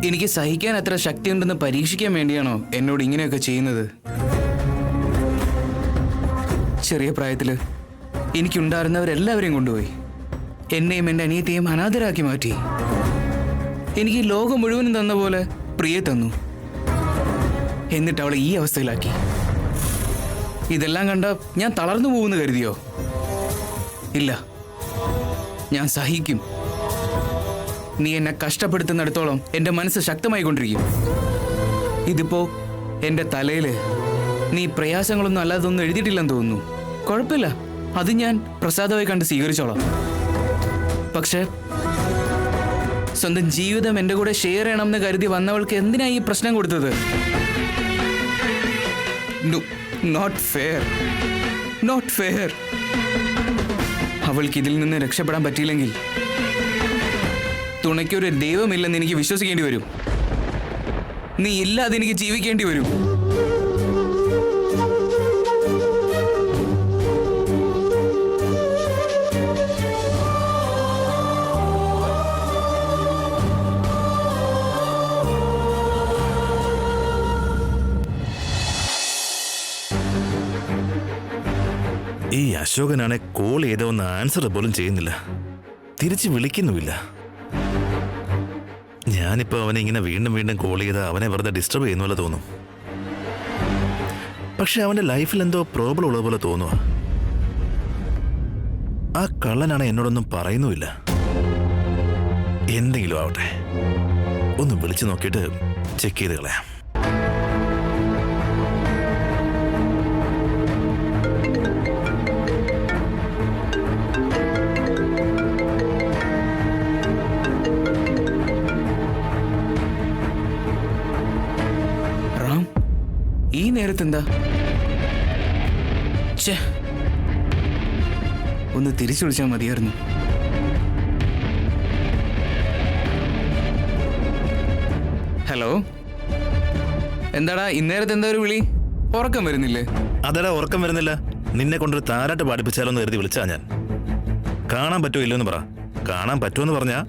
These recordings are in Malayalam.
എനിക്ക് സഹിക്കാൻ അത്ര ശക്തിയുണ്ടെന്ന് പരീക്ഷിക്കാൻ വേണ്ടിയാണോ എന്നോട് ഇങ്ങനെയൊക്കെ ചെയ്യുന്നത്? ചെറിയ പ്രായത്തില് എനിക്കുണ്ടായിരുന്നവരെല്ലാവരെയും കൊണ്ടുപോയി. എന്നെയും എൻ്റെ അനിയത്തെയും അനാഥരാക്കി മാറ്റി. എനിക്ക് ലോകം മുഴുവനും തന്ന പോലെ പ്രിയെ തന്നു. എന്നിട്ട് അവളെ ഈ അവസ്ഥയിലാക്കി. ഇതെല്ലാം കണ്ട ഞാൻ തളർന്നു പോകുമെന്ന് കരുതിയോ? ഇല്ല, ഞാൻ സഹിക്കും. നീ എന്നെ കഷ്ടപ്പെടുത്തുന്നിടത്തോളം എൻ്റെ മനസ്സ് ശക്തമായിക്കൊണ്ടിരിക്കും. ഇതിപ്പോ എൻ്റെ തലയില് നീ പ്രയാസങ്ങളൊന്നും അല്ലാതൊന്നും എഴുതിയിട്ടില്ലെന്ന് തോന്നുന്നു. കുഴപ്പമില്ല, അത് ഞാൻ പ്രസാദമായി കണ്ട് സ്വീകരിച്ചോളാം. പക്ഷെ സ്വന്തം ജീവിതം എൻ്റെ കൂടെ ഷെയർ ചെയ്യണമെന്ന് കരുതി വന്നവൾക്ക് എന്തിനാ ഈ പ്രശ്നം കൊടുത്തത്? Not fair, not fair. അവൾക്ക് ഇതിൽ നിന്ന് രക്ഷപ്പെടാൻ പറ്റിയില്ലെങ്കിൽ തുണയ്ക്കൊരു ദൈവമില്ലെന്ന് എനിക്ക് വിശ്വസിക്കേണ്ടി വരും. നീ ഇല്ലാതെ എനിക്ക് ജീവിക്കേണ്ടി വരും. ഈ അശോകനാണെ കോൾ ചെയ്തോന്ന് ആൻസർ പോലും ചെയ്യുന്നില്ല, തിരിച്ച് വിളിക്കുന്നുമില്ല. ഞാനിപ്പോ അവനെ ഇങ്ങനെ വീണ്ടും വീണ്ടും കോൾ ചെയ്ത് അവനെ വെറുതെ ഡിസ്റ്റർബ് ചെയ്യുന്ന പോലെ തോന്നും. പക്ഷെ അവന്റെ ലൈഫിൽ എന്തോ പ്രോബ്ലം ഉള്ള പോലെ തോന്നുക. ആ കള്ളനാണ് എന്നോടൊന്നും പറയുന്നുമില്ല. എന്തെങ്കിലും ആവട്ടെ, ഒന്ന് വിളിച്ചു നോക്കിയിട്ട് ചെക്ക് ചെയ്ത് കളയാം. ഈ നേരത്തെന്താ? ഒന്ന് തിരിച്ചു വിളിച്ചാൽ മതിയായിരുന്നു. ഹലോ, എന്താടാ ഇന്നേരത്തെ എന്താ ഒരു വിളി? ഉറക്കം വരുന്നില്ലേ? അതെടാ, ഉറക്കം വരുന്നില്ല. നിന്നെ കൊണ്ടൊരു താരാട്ട് പാടിപ്പിച്ചാലോന്ന് കരുതി വിളിച്ചാ ഞാൻ. കാണാൻ പറ്റുമോ ഇല്ലെന്ന് പറ. കാണാൻ പറ്റുമെന്ന് പറഞ്ഞാ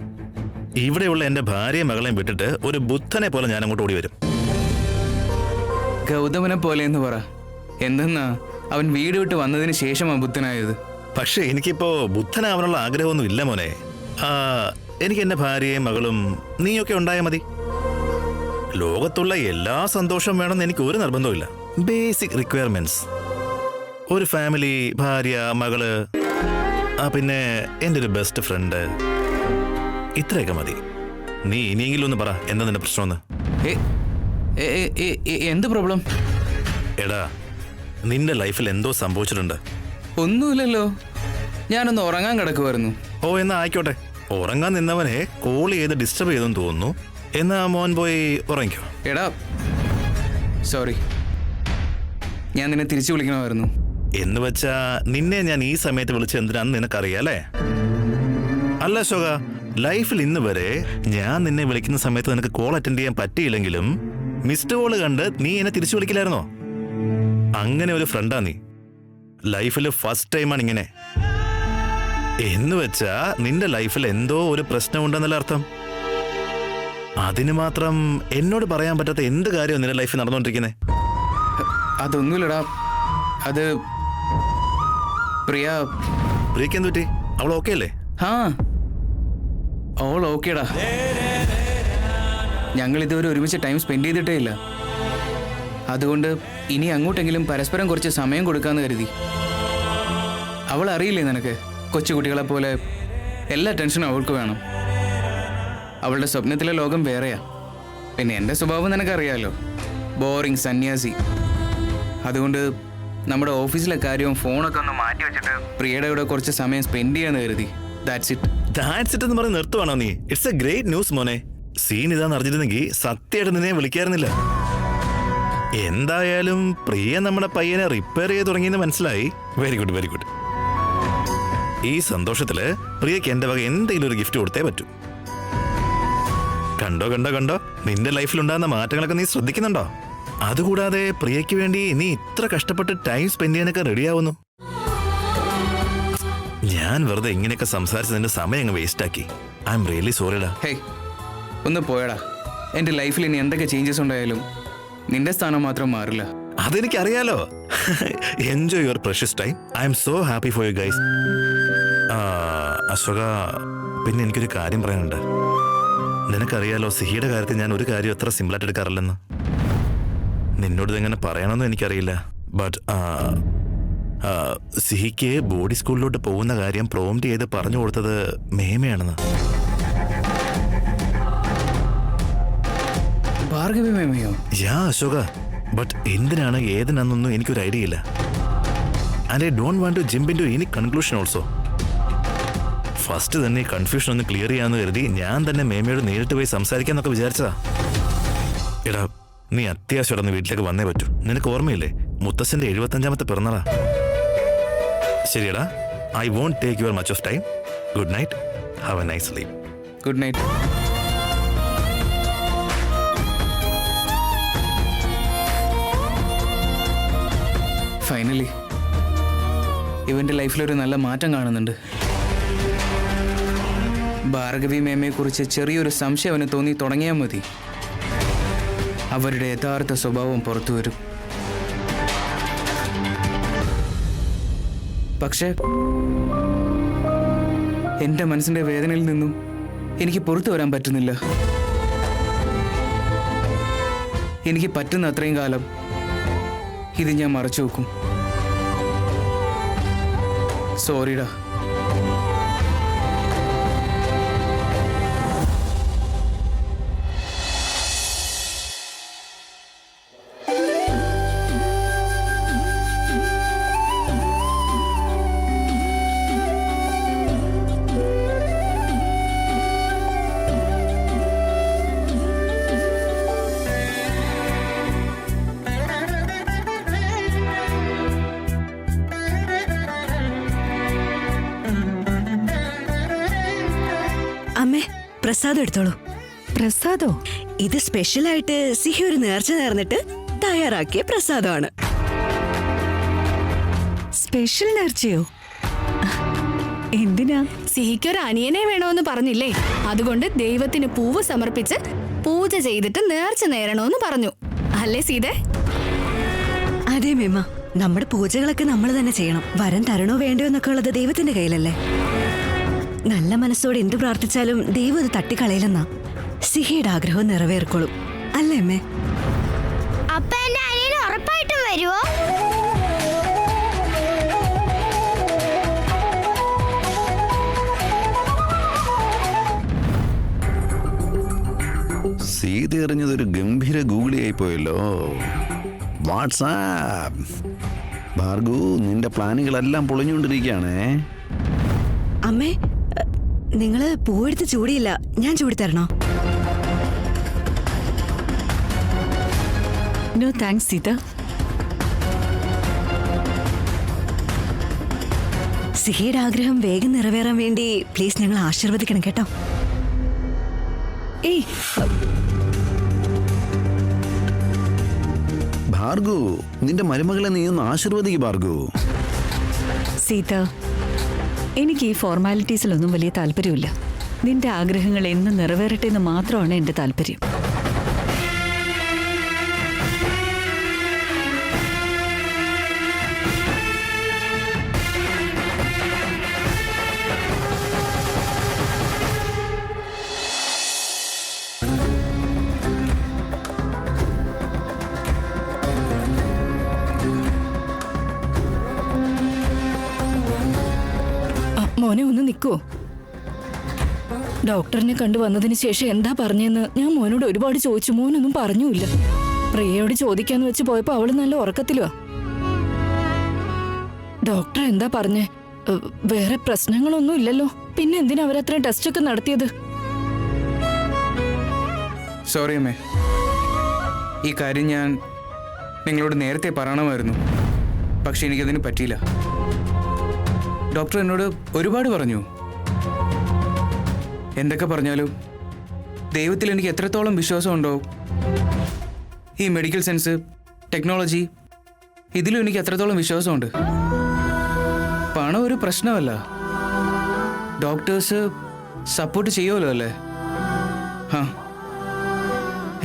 ഇവിടെയുള്ള എന്റെ ഭാര്യയും മകളെയും വിട്ടിട്ട് ഒരു ബുദ്ധനെ പോലെ ഞാൻ അങ്ങോട്ട് ഓടി വരും. ഗൗതമനെ പോലെ എന്ന് പറ. എന്തെന്നാ അവൻ വീട് വിട്ട് വന്നതിന് ശേഷമാണ് ബുദ്ധനായത്. പക്ഷെ എനിക്കിപ്പോ ബുദ്ധനാവാനുള്ള ആഗ്രഹമൊന്നും ഇല്ല മോനെ. എനിക്ക് എന്റെ ഭാര്യയും മകളും നീയൊക്കെ ഉണ്ടായാൽ മതി. ലോകത്തുള്ള എല്ലാ സന്തോഷം വേണമെന്ന് എനിക്ക് ഒരു നിർബന്ധമില്ല. ബേസിക് റിക്വയർമെന്റ്സ്: ഒരു ഫാമിലി, ഭാര്യ, മകള്, പിന്നെ എൻ്റെ ഒരു ബെസ്റ്റ് ഫ്രണ്ട്. ഇത്രയൊക്കെ മതി. നീ ഇനിയെങ്കിലും ഒന്ന് പറ, എന്താ നിന്റെ പ്രശ്നമെന്ന്. എന്ത് പ്രോബ്ലം? എടാ, നിന്റെ ലൈഫിൽ എന്തോ സംഭവിച്ചിട്ടുണ്ട്. ഒന്നുമില്ലല്ലോ, ഞാനൊന്ന് ഉറങ്ങാൻ കിടക്കുമായിരുന്നു. ഓ, എന്നാ ആയിക്കോട്ടെ. ഉറങ്ങാൻ നിന്നവനെ കോൾ ചെയ്ത് ഡിസ്റ്റർബ് ചെയ്തെന്ന് തോന്നുന്നു. എന്നാ മോൻ പോയി ഉറങ്ങിക്കോ. എടാ സോറി, ഞാൻ നിന്നെ തിരിച്ചു വിളിക്കണമായിരുന്നു. എന്ന് വെച്ചാ നിന്നെ ഞാൻ ഈ സമയത്ത് വിളിച്ച് എന്തിനാന്ന് നിനക്കറിയാലേ? അല്ല അശോക, ലൈഫിൽ ഇന്ന് വരെ ഞാൻ നിന്നെ വിളിക്കുന്ന സമയത്ത് നിനക്ക് കോൾ അറ്റൻഡ് ചെയ്യാൻ പറ്റിയില്ലെങ്കിലും മിസ്ഡ് കോള് കണ്ട് നീ എന്നെ തിരിച്ചു വിളിക്കില്ലായിരുന്നോ? അങ്ങനെ ഒരു ഫ്രണ്ടാ നീ. ലൈഫിൽ ഫസ്റ്റ് ടൈമാണ് ഇങ്ങനെ. എന്ന് വെച്ചാ നിന്റെ ലൈഫിൽ എന്തോ ഒരു പ്രശ്നമുണ്ടെന്നല്ല അർത്ഥം. അതിന് മാത്രം എന്നോട് പറയാൻ പറ്റാത്ത എന്ത് കാര്യമാണ് നിന്റെ ലൈഫിൽ നടന്നുകൊണ്ടിരിക്കുന്നത്? അതൊന്നുമില്ലടാ, അത് പ്രിയക്ക് എന്ത് പറ്റി? അവൾ ഓക്കെ അല്ലേ? അവൾ ഓക്കേടാ. ഞങ്ങൾ ഇതുവരെ ഒരുമിച്ച് ടൈം സ്പെൻഡ് ചെയ്തിട്ടേ ഇല്ല. അതുകൊണ്ട് ഇനി അങ്ങോട്ടെങ്കിലും പരസ്പരം കുറച്ച് സമയം കൊടുക്കാന്ന് കരുതി. അവൾ അറിയില്ലേ നിനക്ക്, കൊച്ചുകുട്ടികളെ പോലെ എല്ലാ ടെൻഷനും അവൾക്ക് വേണം. അവളുടെ സ്വപ്നത്തിലെ ലോകം വേറെയാ. പിന്നെ എൻ്റെ സ്വഭാവം നിനക്കറിയാലോ, ബോറിങ് സന്യാസി. അതുകൊണ്ട് നമ്മുടെ ഓഫീസിലെ കാര്യവും ഫോണൊക്കെ ഒന്ന് മാറ്റി വെച്ചിട്ട് പ്രിയയുടെ കൂടെ കുറച്ച് സമയം സ്പെൻഡ് ചെയ്യാന്ന് കരുതി. ദാറ്റ്സ് ഇറ്റ് എന്ന് പറഞ്ഞ് നിർത്തുവാണോ നീ? ഇറ്റ്സ് എ ഗ്രേറ്റ് ന്യൂസ് മോനെ. സീൻ ഇതാന്ന് അറിഞ്ഞിരുന്നെങ്കിൽ സത്യമായിട്ട് നിന്നെ വിളിക്കാറുന്നില്ല. എന്തായാലും പ്രിയ നമ്മുടെ പയ്യനെ റിപ്പയർ ചെയ്ത് തുടങ്ങിയെന്ന് മനസ്സിലായി. Very good, very good. ഈ സന്തോഷത്തില് പ്രിയക്ക് എന്റെ വക എന്തെങ്കിലും ഒരു ഗിഫ്റ്റ് കൊടുത്തേ പറ്റൂ. കണ്ടോ കണ്ടോ കണ്ടോ, നിന്റെ ലൈഫിൽ ഉണ്ടാകുന്ന മാറ്റങ്ങളൊക്കെ നീ ശ്രദ്ധിക്കുന്നുണ്ടോ? അതുകൂടാതെ പ്രിയയ്ക്ക് വേണ്ടി നീ ഇത്ര കഷ്ടപ്പെട്ട് ടൈം സ്പെൻഡ് ചെയ്യാനൊക്കെ റെഡിയാവുന്നു. ഞാൻ വെറുതെ ഇങ്ങനെയൊക്കെ സംസാരിച്ച് നിന്റെ സമയം അങ്ങ് വേസ്റ്റ് ആക്കി. ഐ എം റിയലി സോറിടാ. ഹേയ്, ഒന്ന് പോയടാ. എൻ്റെ ലൈഫിൽ ഇനി എന്തൊക്കെ ചേഞ്ചസ് ഉണ്ടായാലും നിന്റെ സ്ഥാനം മാത്രം മാറില്ല. അതെനിക്കറിയാലോ. Enjoy your precious time. I'm so happy for you guys. Ashoka, പിന്നെ എനിക്കൊരു കാര്യം പറയാനുണ്ട്. നിനക്കറിയാലോ, സിഹിയുടെ കാര്യത്തിൽ ഞാൻ ഒരു കാര്യം അത്ര സിമ്പിളായിട്ട് എടുക്കാറില്ലെന്ന്. നിന്നോട് ഇതെങ്ങനെ പറയണമെന്ന് എനിക്കറിയില്ല. ബട്ട് സിഹിക്ക് ബോഡി സ്കൂളിലോട്ട് പോകുന്ന കാര്യം പ്രോംപ്റ്റ് ചെയ്ത് പറഞ്ഞു കൊടുത്തത് മേമയാണെന്ന്. ഭാർഗവി മേമയോ? യാ അശോക, ബട്ട് എന്തിനാണ് ഏതിനാണെന്നൊന്നും എനിക്കൊരു ഐഡിയ ഇല്ല. And I don't want to jump in to any conclusion also. First തന്നെ കൺഫ്യൂഷൻ ഒന്ന് ക്ലിയർ ചെയ്യാമെന്ന് കരുതി ഞാൻ തന്നെ മേമയോട് നേരിട്ട് പോയി സംസാരിക്കാന്നൊക്കെ വിചാരിച്ചതാ. എടാ, നീ അത്യാവശ്യം ഒന്ന് വീട്ടിലേക്ക് വന്നേ പറ്റൂ. നിനക്ക് ഓർമ്മയില്ലേ, മുത്തശ്ശന്റെ 75ാമത്തെ പിറന്നാളാ. ശരിയടാ, I won't take your much of time. Good night, have a nice sleep. Good night. Finally ഇവന്റെ ലൈഫിലൊരു നല്ല മാറ്റം കാണുന്നുണ്ട്. ഭാർഗവി മേമയെ കുറിച്ച് ചെറിയൊരു സംശയം അവന് തോന്നി തുടങ്ങിയാൽ മതി, അവരുടെ യഥാർത്ഥ സ്വഭാവം പുറത്തു വരും. പക്ഷേ എൻ്റെ മനസ്സിൻ്റെ വേദനയിൽ നിന്നും എനിക്ക് പുറത്തു വരാൻ പറ്റുന്നില്ല. എനിക്ക് പറ്റുന്ന അത്രയും കാലം ഇത് ഞാൻ മറച്ചു വെക്കും. സോറിടാ. അമ്മേ, പ്രസാദം എടുത്തോളൂ. പ്രസാദോ? ഇത് സ്പെഷ്യലായിട്ട് സിഹി ഒരു നേർച്ച നേർന്നിട്ട് തയ്യാറാക്കിയ പ്രസാദമാണ്. സ്പെഷ്യൽ നേർച്ചയോ? എന്തിനാ? സിഹിക്കൊരു അനിയനെ വേണമെന്ന് പറഞ്ഞില്ലേ, അതുകൊണ്ട് ദൈവത്തിന് പൂവ് സമർപ്പിച്ച് പൂജ ചെയ്തിട്ട് നേർച്ച നേരണോന്ന് പറഞ്ഞു. അല്ലേ സീതേ? അതെ മേമ, നമ്മുടെ പൂജകളൊക്കെ നമ്മൾ തന്നെ ചെയ്യണം. വരം തരണോ വേണ്ടയോ എന്നൊക്കെ ഉള്ളത് ദൈവത്തിന്റെ കയ്യിലല്ലേ. നല്ല മനസ്സോടെ എന്ത് പ്രാർത്ഥിച്ചാലും ദൈവം അത് തട്ടിക്കളയില്ലെന്നാ. സിഹിയുടെ ആഗ്രഹവും നിറവേറിക്കോളും, അല്ലേ അമ്മേ? അപ്പ എന്റെ അനിയന് ഉറപ്പായിട്ടും വരുവോ? സീത എറിഞ്ഞതൊരു ഗംഭീര ഗൂഗിളിയായി പോയല്ലോ. വാട്സാപ്പ് ഭാർഗു, നിന്റെ പ്ലാനുകളെല്ലാം പൊളിഞ്ഞുകൊണ്ടിരിക്കുകയാണേ. അമ്മേ, നിങ്ങള് പൂവെടുത്ത് ചൂടിയില്ല, ഞാൻ ചൂടിത്തരണോ? No thanks Sita. സിഹിയുടെ ആഗ്രഹം വേഗം നിറവേറാൻ വേണ്ടി പ്ലീസ് ഞങ്ങൾ ആശീർവദിക്കണം കേട്ടോ. ഏയ്, ഭാർഗു, നിന്റെ മരുമകളെ നീ ഒന്ന് ആശീർവദിക്ക് ഭാർഗു. സീത, എനിക്ക് ഈ ഫോർമാലിറ്റീസിലൊന്നും വലിയ താല്പര്യമില്ല. നിന്റെ ആഗ്രഹങ്ങൾ എന്ന് നിറവേറട്ടെ എന്ന് മാത്രമാണ് എൻ്റെ താല്പര്യം. മോനെ ഒന്ന് നിൽക്കുവോ? ഡോക്ടറിനെ കണ്ടു വന്നതിന് ശേഷം എന്താ പറഞ്ഞെന്ന് ഞാൻ മോനോട് ഒരുപാട് ചോദിച്ചു. മോനൊന്നും പറഞ്ഞൂല്ല. പ്രിയയോട് ചോദിക്കാന്ന് വെച്ച് പോയപ്പോ അവള് നല്ല ഉറക്കത്തിലുവാ. ഡോക്ടർ എന്താ പറഞ്ഞേ? വേറെ പ്രശ്നങ്ങളൊന്നും ഇല്ലല്ലോ. പിന്നെ എന്തിനാ അവരത്രയും ടെസ്റ്റ് ഒക്കെ നടത്തിയത്? സോറി അമ്മേ, ഈ കാര്യം ഞാൻ നിങ്ങളോട് നേരത്തെ പറയണമായിരുന്നു, പക്ഷെ എനിക്കതിന് പറ്റിയില്ല. ഡോക്ടർ എന്നോട് ഒരുപാട് പറഞ്ഞു. എന്തൊക്കെ പറഞ്ഞാലും ദൈവത്തിൽ എനിക്ക് എത്രത്തോളം വിശ്വാസമുണ്ടോ, ഈ മെഡിക്കൽ സയൻസ്, ടെക്നോളജി, ഇതിലും എനിക്ക് എത്രത്തോളം വിശ്വാസമുണ്ട്. പണം ഒരു പ്രശ്നമല്ല, ഡോക്ടേഴ്സ് സപ്പോർട്ട് ചെയ്യുമല്ലോ അല്ലേ? ആ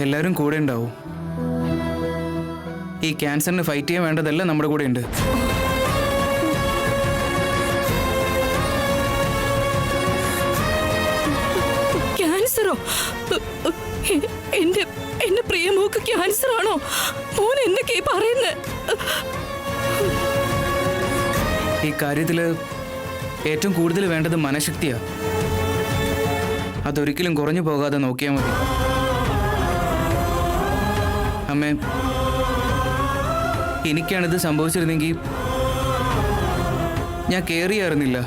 എല്ലാവരും കൂടെ ഉണ്ടാവും. ഈ ക്യാൻസറിന് ഫൈറ്റ് ചെയ്യാൻ വേണ്ടതെല്ലാം നമ്മുടെ കൂടെ ഉണ്ട്. ക്യാൻസറോ? എന്റെ പ്രിയമോക്ക് ക്യാൻസർ ആണോ? മോൻ എന്തൊക്കെയാ പറയുന്നത്? ഈ കാര്യത്തില് ഏറ്റവും കൂടുതൽ വേണ്ടത് മനഃശക്തിയാ. അതൊരിക്കലും കുറഞ്ഞു പോകാതെ നോക്കിയാൽ മതി. അമ്മേ, എനിക്കാണിത് സംഭവിച്ചിരുന്നെങ്കിൽ ഞാൻ കെയർ ചെയ്യാറുന്നില്ല,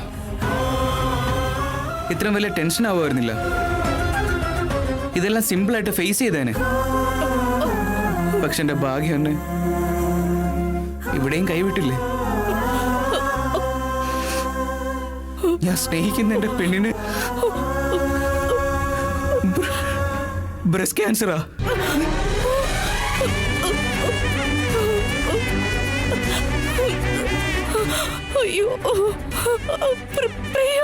ഇത്രയും വലിയ ടെൻഷൻ ആവുമായിരുന്നില്ല. ഇതെല്ലാം സിമ്പിളായിട്ട് ഫേസ് ചെയ്തേനെ. പക്ഷെ എൻ്റെ ഭാഗ്യം എന്നെ ഇവിടെയും കൈവിട്ടില്ലേ. ഞാൻ സ്നേഹിക്കുന്ന എൻ്റെ പെണ്ണിന് ബ്രസ്റ്റ് ക്യാൻസറാ. അയ്യോ, പ്രിയ.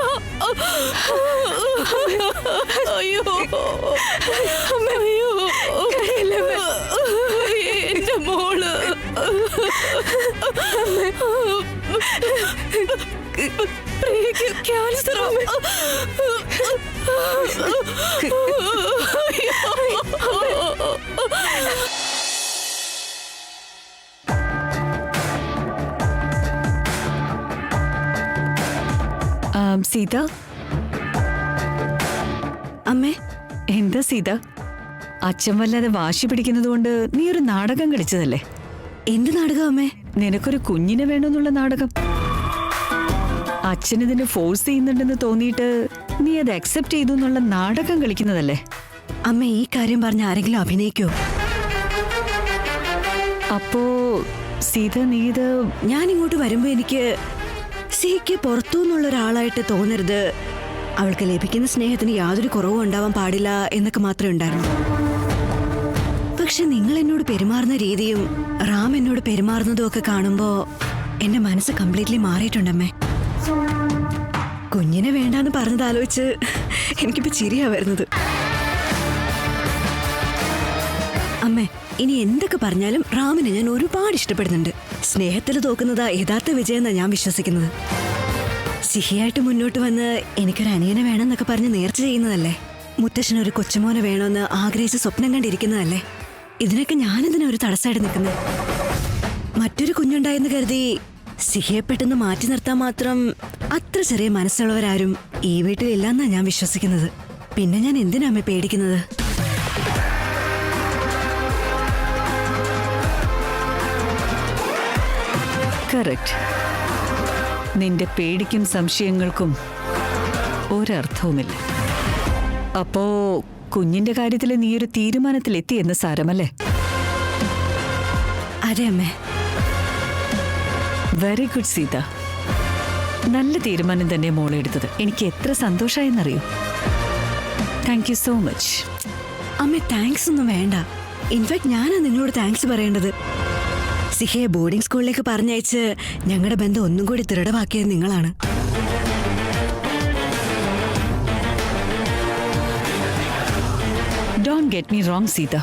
അയ്യോ, അയ്യോ, എന്റെ മോള്. പ്രിയക്ക് ക്യാൻസറോ? സീത, അമ്മേ, എന്താ സീത? അച്ഛൻ വല്ലാതെ വാശി പിടിക്കുന്നത് കൊണ്ട് നീ ഒരു നാടകം കളിച്ചതല്ലേ? എന്ത് നാടകം അമ്മേ? നിനക്കൊരു കുഞ്ഞിനെ വേണമെന്നുള്ള നാടകം. അച്ഛൻ ഇതിന് ഫോഴ്സ് ചെയ്യുന്നുണ്ടെന്ന് തോന്നിയിട്ട് നീ അത് അക്സെപ്റ്റ് ചെയ്തു എന്നുള്ള നാടകം കളിക്കുന്നതല്ലേ? അമ്മ, ഈ കാര്യം പറഞ്ഞ ആരെങ്കിലും അഭിനയിക്കോ? അപ്പോ സീത, നീ ഇത് ഞാൻ ഇങ്ങോട്ട് വരുമ്പോ എനിക്ക് സിക്ക് പുറത്തു നിന്നുള്ള ഒരാളായിട്ട് തോന്നരുത്, അവൾക്ക് ലഭിക്കുന്ന സ്നേഹത്തിന് യാതൊരു കുറവും ഉണ്ടാവാൻ പാടില്ല എന്നൊക്കെ മാത്രമേ ഉണ്ടായിരുന്നു. പക്ഷെ നിങ്ങൾ എന്നോട് പെരുമാറുന്ന രീതിയും റാം എന്നോട് പെരുമാറുന്നതും ഒക്കെ കാണുമ്പോ എന്റെ മനസ്സ് കംപ്ലീറ്റ്ലി മാറിയിട്ടുണ്ടമ്മേ. കുഞ്ഞിനെ വേണ്ടാന്ന് പറഞ്ഞതാലോചിച്ച് എനിക്കിപ്പോ ചിരിയാ വരുന്നത്. അമ്മേ, ഇനി എന്തൊക്കെ പറഞ്ഞാലും റാമിനെ ഞാൻ ഒരുപാട് ഇഷ്ടപ്പെടുന്നുണ്ട്. സ്നേഹത്തിൽ തോക്കുന്നതാ യഥാർത്ഥ വിജയം എന്നാ ഞാൻ വിശ്വസിക്കുന്നത്. സിഹിയായിട്ട് മുന്നോട്ട് വന്ന് എനിക്കൊരു അനിയനെ വേണമെന്നൊക്കെ പറഞ്ഞ് നേർച്ച ചെയ്യുന്നതല്ലേ? മുത്തശ്ശനൊരു കൊച്ചുമോനെ വേണമെന്ന് ആഗ്രഹിച്ച് സ്വപ്നം കണ്ടിരിക്കുന്നതല്ലേ? ഇതിനൊക്കെ ഞാനെന്തിനാ ഒരു തടസ്സമായിട്ട് നിൽക്കുന്നത്? മറ്റൊരു കുഞ്ഞുണ്ടായെന്ന് കരുതി സിഹിയെ പെട്ടെന്ന് മാറ്റി നിർത്താൻ മാത്രം അത്ര ചെറിയ മനസ്സുള്ളവരാരും ഈ വീട്ടിലില്ലെന്നാ ഞാൻ വിശ്വസിക്കുന്നത്. പിന്നെ ഞാൻ എന്തിനാ അമ്മ പേടിക്കുന്നത്? കറക്റ്റ്. നിന്റെ പേടിക്കും സംശയങ്ങൾക്കും ഒരർത്ഥവുമില്ല. അപ്പോ കുഞ്ഞിന്റെ കാര്യത്തിൽ നീ ഒരു തീരുമാനത്തിലെത്തി എന്ന് സാരമല്ലേ? അതെ അമ്മേ. Very good Sita. നല്ല തീരുമാനം തന്നെ മോളെ എടുത്തത്. എനിക്ക് എത്ര സന്തോഷമായെന്നറിയോ? Thank you so much. അമ്മ, താങ്ക്സ് ഒന്നും വേണ്ട. ഇൻഫാക്ട് ഞാനാ നിങ്ങളോട് താങ്ക്സ് പറയേണ്ടത്. സിഹയെ ബോർഡിംഗ് സ്കൂളിലേക്ക് പറഞ്ഞയച്ച് ഞങ്ങളുടെ ബന്ധം ഒന്നും കൂടി ദൃഢമാക്കിയത് നിങ്ങളാണ്. Don't get me wrong Seetha.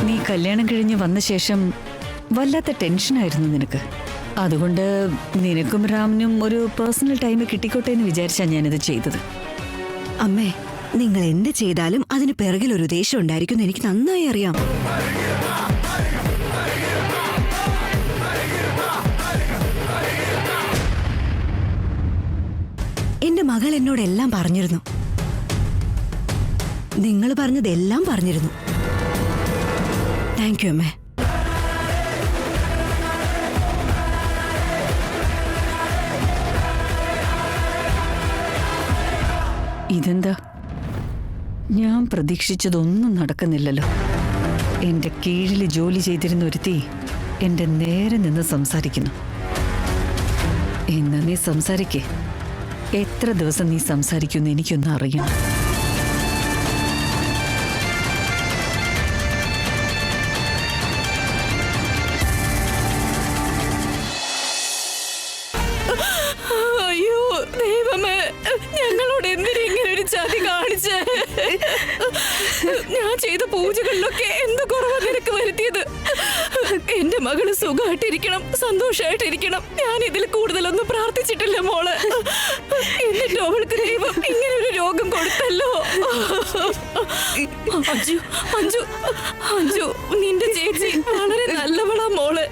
നീ കല്യാണം കഴിഞ്ഞ് വന്ന ശേഷം വല്ലാത്ത ടെൻഷനായിരുന്നു നിനക്ക്. അതുകൊണ്ട് നിനക്കും റാമിനും ഒരു പേഴ്സണൽ ടൈം കിട്ടിക്കോട്ടെ എന്ന് വിചാരിച്ചാണ് ഞാനിത് ചെയ്തത്. അമ്മേ, നിങ്ങൾ എന്ത് ചെയ്താലും അതിന് പിറകിൽ ഒരു ഉദ്ദേശം ഉണ്ടായിരിക്കും, എനിക്ക് നന്നായി അറിയാം. എന്റെ മകൾ എന്നോട് എല്ലാം പറഞ്ഞിരുന്നു. നിങ്ങൾ പറഞ്ഞതെല്ലാം പറഞ്ഞിരുന്നു. താങ്ക് യു അമ്മേ. ഇതെന്താ? ഞാൻ പ്രതീക്ഷിച്ചതൊന്നും നടക്കുന്നില്ലല്ലോ. എന്റെ കീഴിൽ ജോലി ചെയ്തിരുന്ന ഒരുത്തി എന്റെ നേരെ നിന്ന് സംസാരിക്കുന്നു. എന്നാ നീ സംസാരിക്കേ. എത്ര ദിവസം നീ സംസാരിക്കുമെന്ന് എനിക്കൊന്നും അറിയണം. അയ്യോ ദൈവമേ, ഞങ്ങളോട് എന്തിനാ ഇങ്ങനെ ഒരു ചതി കാണിച്ചേ? ഞാൻ കാര്യങ്ങളിലൊക്കെ എന്ത് കുറവാ നിനക്ക് വരുത്തിയത്? എന്റെ മകള് സുഖമായിട്ടിരിക്കണം, സന്തോഷമായിട്ടിരിക്കണം. ഞാൻ ഇതിൽ കൂടുതലൊന്നും പ്രാർത്ഥിച്ചിട്ടില്ല മോളെ. എന്നിട്ട് അവൾക്ക് ദൈവം ഇങ്ങനെ ഒരു രോഗം കൊടുത്തല്ലോ. അഞ്ജു അഞ്ജു അഞ്ജു, നിന്റെ ചേച്ചി വളരെ നല്ലവളാ മോള്.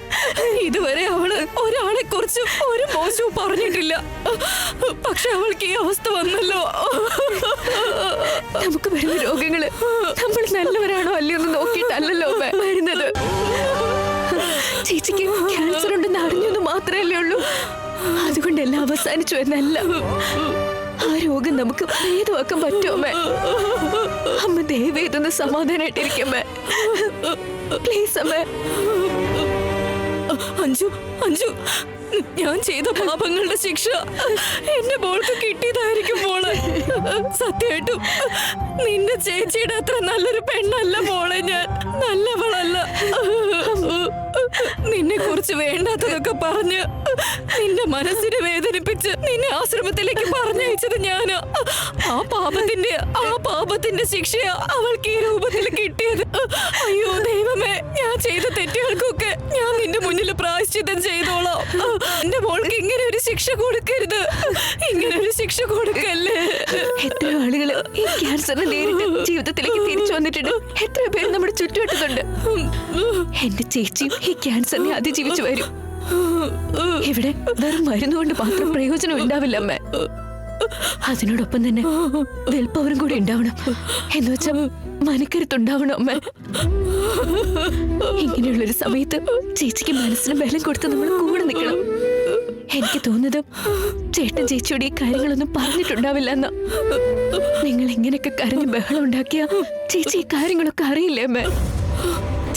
ഇതുവരെ അവള് ഒരാളെ കുറിച്ചും ഒരു മോശവും പറഞ്ഞിട്ടില്ല. പക്ഷെ അവൾക്ക് ഈ അവസ്ഥ വന്നല്ലോ. നമുക്ക് വരുന്ന രോഗങ്ങള് നമ്മൾ നല്ലവരാണോ അല്ലയോ എന്ന് നോക്കിയിട്ടല്ലോ വരുന്നത്. ചേച്ചിക്ക് ക്യാൻസർ ഉണ്ടെന്ന് അറിഞ്ഞെന്ന് മാത്രമല്ലേ ഉള്ളൂ. അതുകൊണ്ട് എല്ലാം അവസാനിച്ചു എന്നല്ല, ആ രോഗം നമുക്ക് ഭേദമാക്കാൻ പറ്റുമേ. അമ്മ ദയവേ ഇതൊന്ന് സമാധാനായിട്ടിരിക്കമ്മേ, പ്ലീസ് അമ്മേ. അഞ്ജു അഞ്ജു, ഞാൻ ചെയ്ത പാപങ്ങളുടെ ശിക്ഷ എന്റെ മോൾക്ക് കിട്ടിയതായിരിക്കും മോളെ. സത്യമായിട്ടും നിന്റെ ചേച്ചിയുടെ അത്ര നല്ലൊരു പെണ്ണല്ല മോളെ ഞാൻ. നല്ലവളല്ല. നിന്നെ കുറിച്ച് വേണ്ടാത്തതൊക്കെ പറഞ്ഞ് നിന്റെ മനസ്സിനെ വേദനിപ്പിച്ച് നിന്നെ ആശ്രമത്തിലേക്ക് പറഞ്ഞയച്ചത് ഞാനാ. ആ പാപത്തിന്റെ ശിക്ഷയാ അവൾക്ക് ഈ രൂപത്തിൽ കിട്ടിയത്. അയ്യോ ദൈവമേ, ഞാൻ ചെയ്ത തെറ്റുകൾക്കൊക്കെ ഞാൻ നിന്റെ മുന്നിൽ പ്രായശ്ചിത്തം ചെയ്തോളാം. എന്റെ മോൾക്ക് ഇങ്ങനെ ഒരു ശിക്ഷ കൊടുക്കരുത്, ഇങ്ങനെ ഒരു ശിക്ഷ കൊടുക്കല്ലേ. എത്ര ആളുകള് ഈ ക്യാൻസറിനെ നേരിട്ട് ജീവിതത്തിലേക്ക് തിരിച്ചു വന്നിട്ടുണ്ട്. എത്ര പേര് നമ്മുടെ ചുറ്റുവട്ടത്തുണ്ട്. എന്റെ ചേച്ചിയും ഈ ക്യാൻസറിനെ അതിജീവിച്ചു വരും. ഇവിടെ വെറും മരുന്നുകൊണ്ട് മാത്രം പ്രയോജനം ഉണ്ടാവില്ല അമ്മ. അതിനോടൊപ്പം തന്നെ വെൽപ്പവരും കൂടി ഉണ്ടാവണം. എന്ന് വെച്ചാൽ മനക്കരുത്തുണ്ടാവണം അമ്മ. ഇങ്ങനെയുള്ളൊരു സമയത്ത് ചേച്ചിക്ക് മനസ്സിന് ബലം കൊടുത്ത് നമ്മൾ കൂടെ നിൽക്കണം. എനിക്ക് തോന്നുന്നത് ചേട്ടൻ ചേച്ചിയോട് ഈ കാര്യങ്ങളൊന്നും പറഞ്ഞിട്ടുണ്ടാവില്ല എന്നാ. നിങ്ങൾ ഇങ്ങനെയൊക്കെ കരഞ്ഞ് ബഹളം ഉണ്ടാക്കിയ ചേച്ചി ഈ കാര്യങ്ങളൊക്കെ അറിയില്ലേ അമ്മ?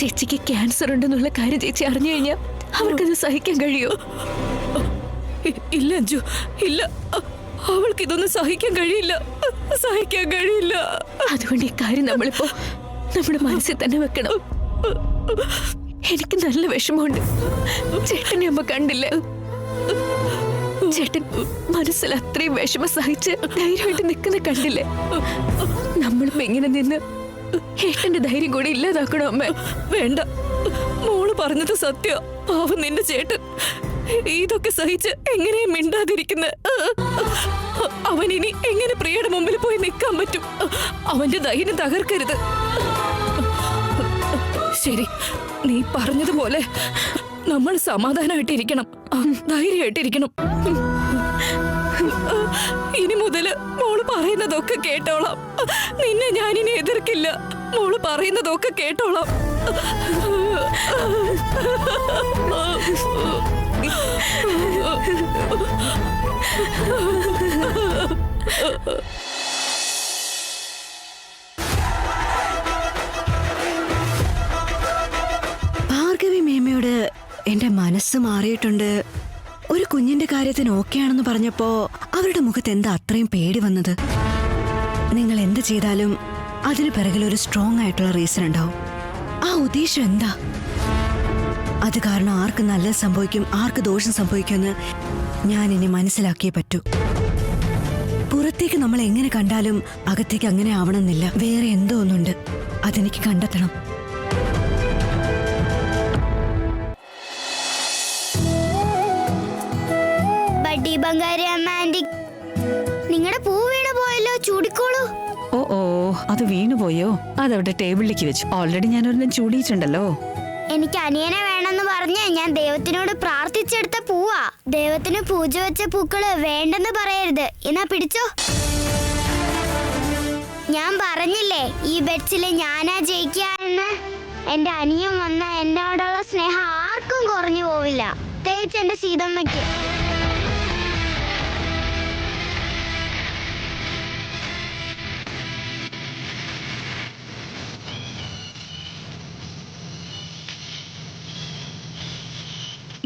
ചേച്ചിക്ക് ക്യാൻസർ ഉണ്ടെന്നുള്ള കാര്യം ചേച്ചി അറിഞ്ഞു കഴിഞ്ഞാൽ അവർക്കത് സഹിക്കാൻ കഴിയോ? ഇല്ല അഞ്ജു, ഇല്ല. അവൾക്ക് ഇതൊന്നും സഹിക്കാൻ കഴിയില്ല, സഹിക്കാൻ കഴിയില്ല. അതുകൊണ്ട് ഈ കാര്യം നമ്മളിപ്പോ നമ്മുടെ മനസ്സിൽ തന്നെ വെക്കണം. എനിക്ക് നല്ല വിഷമമുണ്ട്. ചേട്ടനെ അമ്മ കണ്ടില്ലേ? ചേട്ടൻ മനസ്സിൽ അത്രയും വിഷമം സഹിച്ച് ധൈര്യമായിട്ട് നിൽക്കുന്ന കണ്ടില്ലേ? നമ്മളിപ്പോ എങ്ങനെ നിന്ന് ഏട്ടന്റെ ധൈര്യം കൂടി ഇല്ലാതാക്കണോ അമ്മ? വേണ്ട, മോള് പറഞ്ഞത് സത്യം. പാവം നിന്റെ ചേട്ടൻ ഇതൊക്കെ സഹിച്ച് എങ്ങനെയാ മിണ്ടാതിരിക്കുന്നത്? അവനിനി എങ്ങനെ പ്രിയയുടെ മുമ്പിൽ പോയി നിൽക്കാൻ പറ്റും? അവന്റെ ധൈര്യം തകർക്കരുത്. ശരി, നീ പറഞ്ഞതുപോലെ നമ്മൾ സമാധാനമായിട്ടിരിക്കണം, ധൈര്യമായിട്ടിരിക്കണം. ഇനി മുതല് മോള് പറയുന്നതൊക്കെ കേട്ടോളാം. നിന്നെ ഞാനിനി എതിർക്കില്ല. മോള് പറയുന്നതൊക്കെ കേട്ടോളാം. ഭാർഗവി മേമയോട് എന്റെ മനസ്സ് മാറിയിട്ടുണ്ട്, ഒരു കുഞ്ഞിന്റെ കാര്യത്തിന് ഓക്കെ ആണെന്ന് പറഞ്ഞപ്പോ അവരുടെ മുഖത്ത് എന്താ അത്രയും പേടി വന്നത്? നിങ്ങൾ എന്ത് ചെയ്താലും അതിന് പിറകിൽ ഒരു സ്ട്രോങ് ആയിട്ടുള്ള റീസൺ ഉണ്ടാവും. ആ ഉദ്ദേശം എന്താ? അത് കാരണം ആർക്ക് നല്ലത് സംഭവിക്കും, ആർക്ക് ദോഷം സംഭവിക്കുമെന്ന് ഞാൻ ഇനി മനസ്സിലാക്കിയേ പറ്റൂ. പുറത്തേക്ക് നമ്മൾ എങ്ങനെ കണ്ടാലും അകത്തേക്ക് അങ്ങനെ ആവണമെന്നില്ല. വേറെ എന്തോ ഒന്നുണ്ട്, അതെനിക്ക് കണ്ടെത്തണം. ബംഗാരി അമ്മ ആന്റി, നിങ്ങളുടെ പൂ വീണ് പോയല്ലോ, ചൂടിക്കോളൂ. ഓ ഓ, അത് വീണുപോയോ? അതവിടെ ടേബിളിലേക്ക് വെച്ചു. ഓൾറെഡി ഞാൻ ഒരെണ്ണം ചൂടിയിട്ടുണ്ടല്ലോ. എനിക്ക് അനിയനെ വേണമെന്ന് പറഞ്ഞ് ഞാൻ ദൈവത്തിനോട് പ്രാർത്ഥിച്ചെടുത്ത പൂവാ. ദൈവത്തിന് പൂജ വെച്ച പൂക്കള് വേണ്ടെന്ന് പറയരുത്. എന്നാ പിടിച്ചോ. ഞാൻ പറഞ്ഞില്ലേ ഈ ബെറ്റ്സില് ഞാനാ ജയിക്കുക എന്ന്. എന്റെ അനിയൻ വന്ന എന്നോടുള്ള സ്നേഹം ആർക്കും കുറഞ്ഞു പോവില്ല, പ്രത്യേകിച്ച് എന്റെ സീതമ്മയ്ക്ക്.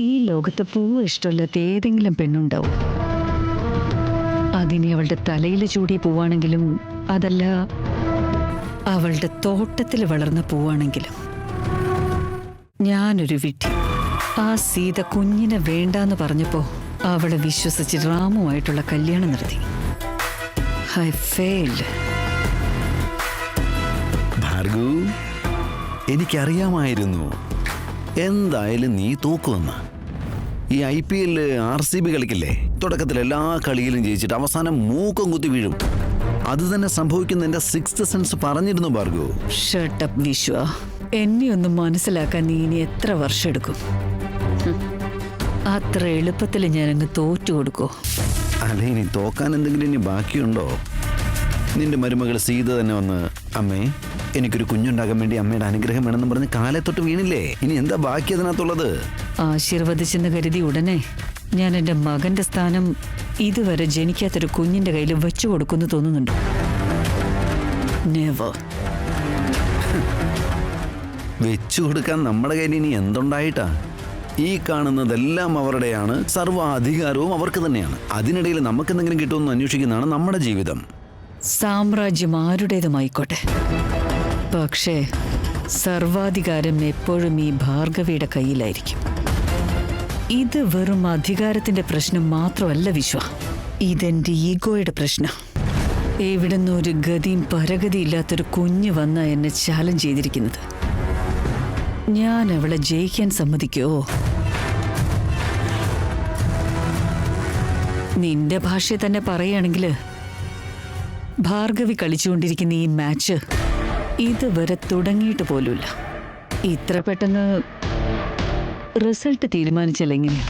ഈ ലോകത്ത് പൂവ് ഇഷ്ടമില്ലാത്ത ഏതെങ്കിലും പെണ്ണുണ്ടാവും. അതിനെ അവളുടെ തലയിൽ ചൂടിയ പൂവാണെങ്കിലും അതല്ല അവളുടെ തോട്ടത്തിൽ വളർന്ന പൂവാണെങ്കിലും. ഞാനൊരു വിഡ്ഢി. ആ സീത കുഞ്ഞിനെ വേണ്ടാന്ന് പറഞ്ഞപ്പോ അവളെ വിശ്വസിച്ച് രാമുമായിട്ടുള്ള കല്യാണം നടത്തി. I failed. ഭാർഗു, എനിക്കറിയാമായിരുന്നു എന്തായാലും നീ തോക്കുമെന്ന്. ഈ IPL RCB കളിക്കില്ലേ, തുടക്കത്തിൽ എല്ലാ കളിയിലും ജയിച്ചിട്ട് അവസാനം മൂക്കം കുത്തി വീഴും. അത് തന്നെ സംഭവിക്കുന്ന എന്റെ 6th സെൻസ് പറഞ്ഞിരുന്നു ഭാർഗു. ഷട്ടപ്പ് വിശ്വ, എന്നെ ഒന്ന് മനസ്സിലാക്കാൻ നീ ഇനി എത്ര വർഷം എടുക്കും? അത്ര എളുപ്പത്തിൽ ഞാനങ്ങ് തോറ്റു കൊടുക്കോ? അല്ലെ, ഇനി തോക്കാൻ എന്തെങ്കിലും ഇനി ബാക്കിയുണ്ടോ? നിന്റെ മരുമകൾ സീത തന്നെ വന്ന്, അമ്മേ എനിക്കൊരു കുഞ്ഞുണ്ടാകാൻ വേണ്ടി അമ്മയുടെ അനുഗ്രഹം വേണമെന്ന് പറഞ്ഞ് കാലെ തൊട്ട് വീണില്ലേ? ഇനി എന്താ ബാക്കി അതിനകത്തുള്ളത്? ആശീർവദിച്ചെന്ന് കരുതി ഉടനെ ഞാൻ എൻ്റെ മകന്റെ സ്ഥാനം ഇതുവരെ ജനിക്കാത്തൊരു കുഞ്ഞിന്റെ കയ്യിൽ വെച്ചു കൊടുക്കുന്നു തോന്നുന്നുണ്ടോ? നെവർ. വെച്ചു കൊടുക്കാൻ നമ്മുടെ കയ്യിൽ ഇനി എന്തുണ്ടായിട്ടാ? ഈ കാണുന്നതെല്ലാം അവരുടെയാണ്, സർവ്വ അധികാരവും അവർക്ക് തന്നെയാണ്. അതിനിടയിൽ നമുക്കെന്തെങ്കിലും കിട്ടുമെന്ന് അന്വേഷിക്കുന്നതാണ് നമ്മുടെ ജീവിതം. സാമ്രാജ്യം ആരുടേതുമായിക്കോട്ടെ, പക്ഷേ സർവാധികാരം എപ്പോഴും ഈ ഭാർഗവിയുടെ കയ്യിലായിരിക്കും. ഇത് വെറും അധികാരത്തിന്റെ പ്രശ്നം മാത്രമല്ല വിശ്വ, ഇതെന്റെ ഈഗോയുടെ പ്രശ്നം. എവിടുന്ന് ഒരു ഗതിയും പരഗതിയില്ലാത്തൊരു കുഞ്ഞ് വന്ന എന്നെ ചാലഞ്ച് ചെയ്തിരിക്കുന്നത്. ഞാൻ അവളെ ജയിക്കാൻ സമ്മതിക്കോ? നിന്റെ ഭാഷയെ തന്നെ പറയുകയാണെങ്കിൽ ഭാർഗവി കളിച്ചുകൊണ്ടിരിക്കുന്ന ഈ മാച്ച് ഇതുവരെ തുടങ്ങിയിട്ട് പോലുമില്ല. ഇത്ര പെട്ടെന്ന് റിസൾട്ട് തീരുമാനിച്ചാൽ എങ്ങനെയാ?